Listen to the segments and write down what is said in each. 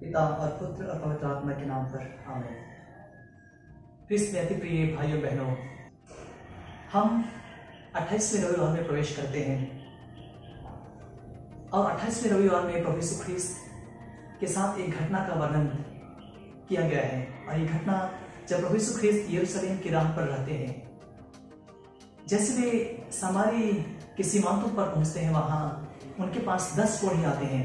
पिता और पुत्र और पवित्र आत्मा के नाम पर आमीन। क्रिस्त में अति प्रिय भाइयों बहनों, हम 28वें रविवार में प्रवेश करते हैं और 28वें रविवार में प्रभु यीशु ख्रीस्त के साथ एक घटना का वर्णन किया गया है। और ये घटना जब प्रभु यीशु ख्रीस्त यरूशलेम की राह पर रहते हैं, जैसे वे सामरी के सीमांतों पर पहुंचते हैं, वहां उनके पास 10 कोढ़ी आते हैं।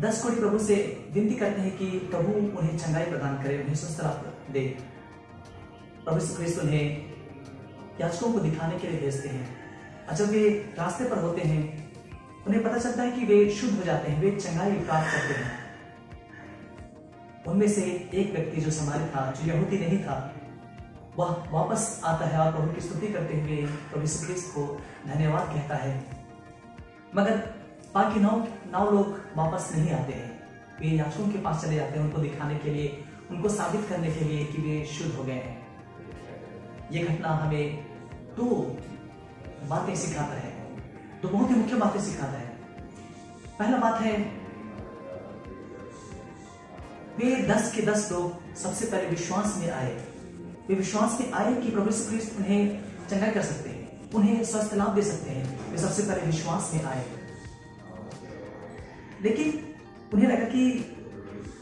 10 कोढ़ी प्रभु से विनती करते हैं कि प्रभु उन्हें चंगाई प्रदान करे, उन्हें स्वस्थ दे। प्रभु यीशु ख्रीस्त उन्हें याजकों को दिखाने के लिए भेजते हैं और जब वे रास्ते पर होते हैं, उन्हें पता चलता है कि वे शुद्ध हो जाते हैं, वे चंगाई प्राप्त करते हैं। उनमें से एक व्यक्ति जो सामरी था, जो यहूदी नहीं था, वह वापस आता है और प्रभु की स्तुति करते हुए प्रभु यीशु ख्रीस्त को धन्यवाद कहता है। मगर बाकी 9 लोग वापस नहीं आते हैं। वे याजकों के पास चले जाते हैं, उनको दिखाने के लिए, उनको साबित करने के लिए कि वे शुद्ध हो गए हैं। यह घटना हमें 2 बातें सिखाता है, 2 बहुत ही मुख्य बातें सिखाता है। पहला बात है, वे 10 के 10 लोग सबसे पहले विश्वास में आए। वे विश्वास में आए कि प्रभु यीशु ख्रीस्त उन्हें चंगाई कर सकते हैं, उन्हें स्वस्थ लाभ दे सकते हैं। वे सबसे पहले विश्वास में आए। लेकिन उन्हें लगा कि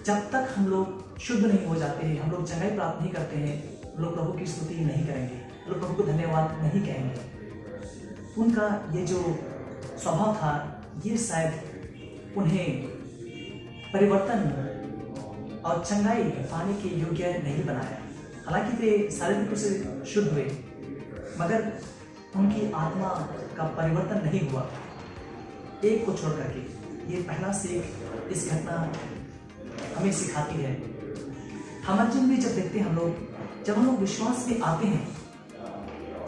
जब तक हम लोग शुद्ध नहीं हो जाते हैं, हम लोग चंगाई प्राप्त नहीं करते हैं, हम लोग प्रभु की स्तुति नहीं करेंगे, हम लोग प्रभु को धन्यवाद नहीं कहेंगे। उनका ये जो स्वभाव था, ये शायद उन्हें परिवर्तन और चंगाई पाने के योग्य नहीं बनाया। हालांकि वे शारीरिक रूप से शुद्ध हुए, मगर उनकी आत्मा का परिवर्तन नहीं हुआ, एक को छोड़ करके। ये पहला सीख इस घटना हमें सिखाती है। हमारे जीवन में जब देखते हैं जब हम लोग विश्वास में आते हैं,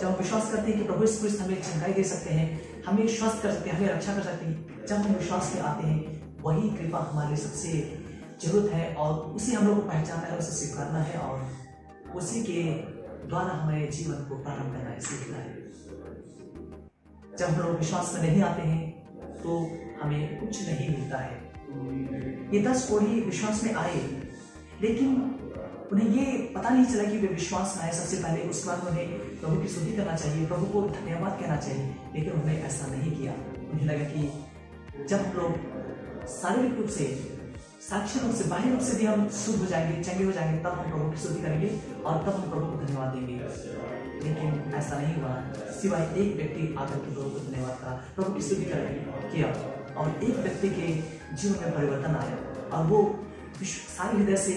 जब हम विश्वास करते हैं कि प्रभु यीशु ख्रीस्त हमें चंगाई दे सकते हैं, हमें स्वस्थ कर सकते हैं, हमें रक्षा कर सकते हैं, जब हम विश्वास में आते हैं, वही कृपा हमारे लिए सबसे जरूरत है और उसे हम लोग को पहचानना है, उसे स्वीकारना है और उसी के द्वारा हमारे जीवन को प्रारंभ करना है, सीखना है। जब हम लोग विश्वास में नहीं आते हैं तो हमें कुछ नहीं मिलता है। ये 10 कोढ़ी विश्वास में आए, लेकिन उन्हें ये पता नहीं चला कि वे विश्वास में आए सबसे पहले, उसके बाद उन्हें प्रभु की स्तुति करना चाहिए, प्रभु को धन्यवाद कहना चाहिए, लेकिन उन्होंने ऐसा नहीं किया। उन्हें लगा कि जब हम लोग शारीरिक रूप से, साक्षर रूप से, बाह्य रूप से भी हम शुद्ध हो जाएंगे, चंगे हो जाएंगे, तब हम प्रभु की स्तुति करेंगे और तब हम प्रभु को धन्यवाद देंगे। लेकिन ऐसा नहीं हुआ। सिवाय एक व्यक्ति आकर के प्रभु को धन्यवाद कहा, प्रभु की स्तुति किया और एक व्यक्ति के जीवन में परिवर्तन आया और वो सारे हृदय से,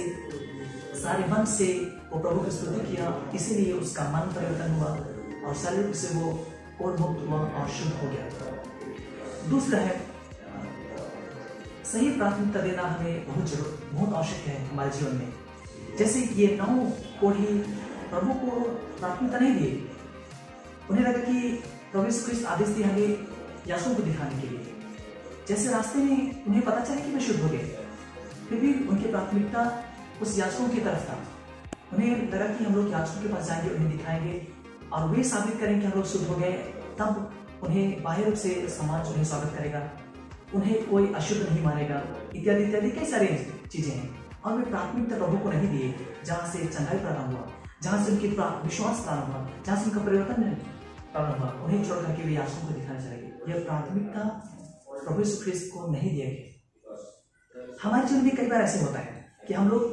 सारे मन से वो प्रभु की स्तुति किया, इसीलिए उसका मन परिवर्तन हुआ और शारीरिक रूप से वो कोढ़ मुक्त हुआ और शुद्ध हो गया। दूसरा है, सही प्राथमिकता देना हमें बहुत आवश्यक है हमारे जीवन में। जैसे ये 9 कोढ़ी प्रभु को प्राथमिकता नहीं दिए। उन्हें लगा कि प्रभु यीशु ख्रीस्त आदेश दिए हमें याजकों को दिखाने के लिए। जैसे रास्ते में उन्हें पता चला कि वे शुद्ध हो गए, फिर भी उनकी प्राथमिकता उस याजकों की तरफ था। उन्हें लगा कि हम लोग याजकों के पास जाएंगे, उन्हें दिखाएंगे और वे साबित करेंगे कि हम लोग शुद्ध हो गए, तब उन्हें बाह्य रूप से समाज उन्हें स्वागत करेगा, उन्हें कोई अशुद्ध नहीं मानेगा, इत्यादि इत्यादि कई सारी चीजें हैं। और वे प्राथमिकता प्रभु को नहीं दिए। जहाँ से चंगाई प्रारंभ हुआ, जहाँ से उनकी विश्वास प्रारंभ हुआ, जहाँ से उनका परिवर्तन प्रारंभ हुआ, उन्हें छोड़ करके वे याजकों को दिखाने चले गए। यह प्राथमिकता प्रभु यीशु ख्रीस्त को नहीं दिया गया। हमारे जीवन में कई बार ऐसे होता है कि हम लोग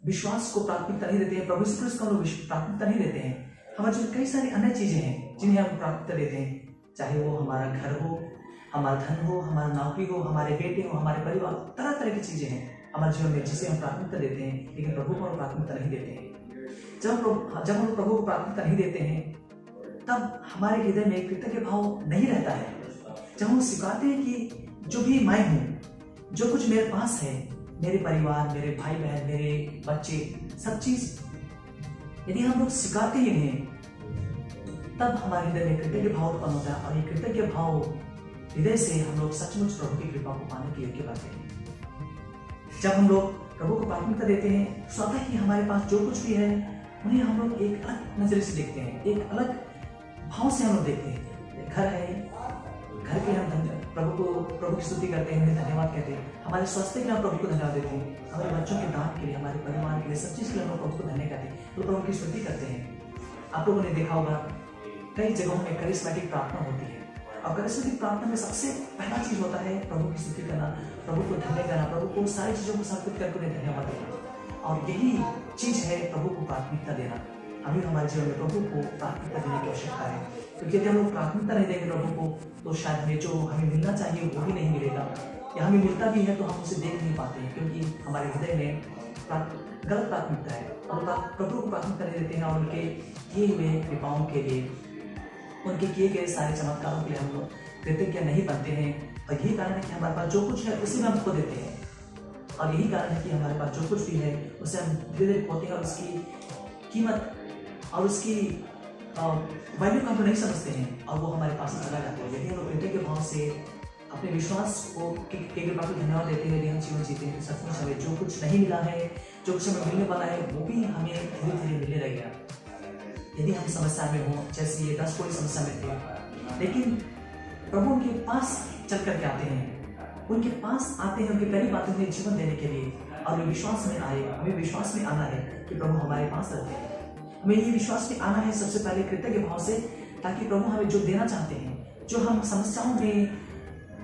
विश्वास को प्राथमिकता नहीं देते हैं, प्रभु यीशु ख्रीस्त को हम लोग प्राथमिकता नहीं देते हैं। हमारे जीवन कई सारी अन्य चीजें हैं जिन्हें हम प्राथमिकता देते हैं, चाहे वो हमारा घर हो, हमारा धन हो, हमारा नौकरी हो, हमारे बेटे हो, हमारे परिवार, तरह तरह की चीजें हैं हमारे जीवन में जिसे हम प्राथमिकता देते हैं, लेकिन प्रभु को हम प्राथमिकता नहीं देते हैं। जब हम प्रभु को प्राथमिकता नहीं देते हैं, तब हमारे हृदय में कृतज्ञ भाव नहीं रहता है। जब हम स्वीकारते हैं कि जो भी मैं हूँ, जो कुछ मेरे पास है, मेरे परिवार, मेरे भाई बहन, मेरे बच्चे, सब चीज यदि हम लोग स्वीकारते ही नहीं, तब हमारे हृदय में कृतज्ञ भाव उत्पन्न होता है और ये कृतज्ञ भाव हृदय से हम लोग सचमुच प्रभु की कृपा को पाने के योग्य बनते हैं। जब हम लोग प्रभु को प्राथमिकता देते हैं, स्वतः ही हमारे पास जो कुछ भी है उन्हें हम लोग एक अलग नजरिए से देखते हैं, एक अलग भाव से हम लोग देखते हैं। घर है, घर के हम प्रभु की स्तुति करते हैं, उन्हें धन्यवाद कहते हैं। हमारे स्वास्थ्य के लिए हम प्रभु को धन्यवाद देते हैं, हमारे बच्चों के दान के लिए, हमारे परिवार के लिए, सब चीज़ के लिए हम प्रभु को धन्य कहते हैं, तो प्रभु की स्तुति करते हैं। आप लोगों ने देखा होगा कई जगहों में करिश्मेटिक प्रार्थना होती है, और करिश्मेटिक प्रार्थना में सबसे पहला चीज होता है प्रभु की स्तुति करना, प्रभु को धन्य करना, प्रभु को सारी चीजों को समर्पित करके उन्हें धन्यवाद देना। और यही चीज है प्रभु को प्राथमिकता देना। हमें हमारे जीवन में प्रभु को प्राथमिकता देने की आवश्यकता है, क्योंकि यदि हम लोग प्राथमिकता नहीं देंगे प्रभु को, तो शायद हमें जो हमें मिलना चाहिए वो भी नहीं मिलेगा, या हमें मिलता भी है तो हम उसे देख नहीं पाते हैं, क्योंकि हमारे हृदय में गलत प्राथमिकता है। और प्रभु को प्राथमिकता नहीं देते हैं, और उनके किए हुए कृपाओं के लिए, उनके किए गए सारे चमत्कारों के लिए हम लोग कृतज्ञ नहीं बनते हैं। और यही कारण है कि हमारे पास जो कुछ है उसी में हम खो देते हैं, और यही कारण है कि हमारे पास जो कुछ भी है उसे हम धीरे धीरे खोते हैं, और उसकी कीमत और उसकी वैल्यू को हम नहीं समझते हैं, और वो हमारे पास चला जाता है। यदि हम लोग कृतज्ञ भाव से अपने विश्वास को के कृपा को धन्यवाद देते हैं, यदि हम जीवन जीते हैं, तो सचमुच हमें जो कुछ नहीं मिला है, जो कुछ हमें मिलने वाला है, वो भी हमें धीरे धीरे मिलने लगेगा। यदि हम समस्या में हों, जैसे ये 10 कोई समस्या में थे, लेकिन प्रभु उनके पास चल करके आते हैं, उनके पास आते हैं, उनके करीब आते हैं जीवन देने के लिए, और वे विश्वास में आए। हमें विश्वास में आना है कि प्रभु हमारे पास रहते हैं। हमें ये विश्वास में आना है सबसे पहले कृतज्ञ भाव से, ताकि प्रभु हमें जो देना चाहते हैं, जो हम समस्याओं में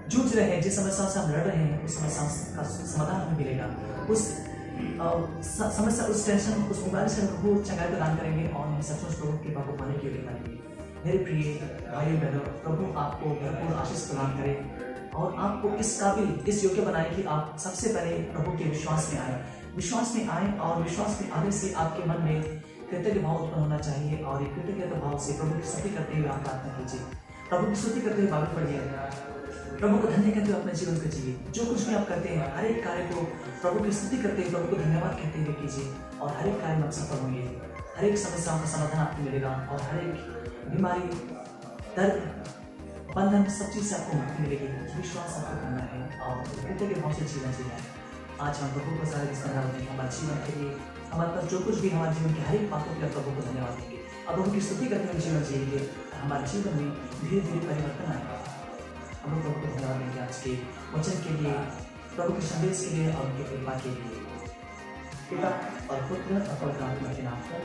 जूझ रहे हैं, जिस समस्याओं से हम लड़ रहे हैं, उस समस्याओं का समाधान हमें मिलेगा। उस समस्या, उस टेंशन, उस बीमारी से प्रभु चंगाई प्रदान करेंगे, और हम सचमुच प्रभु की कृपा को पाने के लिए करेंगे। मेरे प्रिय भाइयों बहनों, प्रभु आपको भरपूर आशीष प्रदान करे, और आपको इस काबिल, इस योग्य बनाए कि आप सबसे पहले प्रभु के विश्वास में आए, और विश्वास में आने से आपके मन में कृतज्ञ भाव उत्पन्न होना चाहिए, और एक कृतज्ञता भाव से प्रभु की स्तुति करते हुए आप प्रार्थना कीजिए। प्रभु की स्तुति करते हुए बाइबल पढ़िए, प्रभु को धन्य कहते हुए अपने जीवन को जीजिए। जो कुछ भी आप करते हैं, हर एक कार्य को प्रभु की स्तुति करते हुए, प्रभु को धन्यवाद कहते हुए कीजिए, और हर एक कार्य में आप सफल होंगे। हर एक समस्याओं का समाधान आपको मिलेगा, और हर एक बीमारी, दर्द, बंधन, सब चीज से आपको मुक्ति मिलेगी। विश्वास आपको करना है, और कृतज्ञ भाव से जीवन जीना है। आज हम प्रभु को सारे धन्यवाद देंगे हमारे जीवन के लिए, हमारे पास जो कुछ भी हमारे जीवन की हर एक बातों के लिए प्रभु को धन्यवाद देंगे, और प्रभु की स्तुति करते हुए जीवन जिएंगे। हमारे जीवन में धीरे धीरे परिवर्तन आएगा। हम लोग प्रभु को धन्यवाद देंगे आज के वचन के लिए, प्रभु के संदेश के लिए, और उनकी कृपा के लिए। पिता और पुत्र और पवित्र आत्मा के नाम पर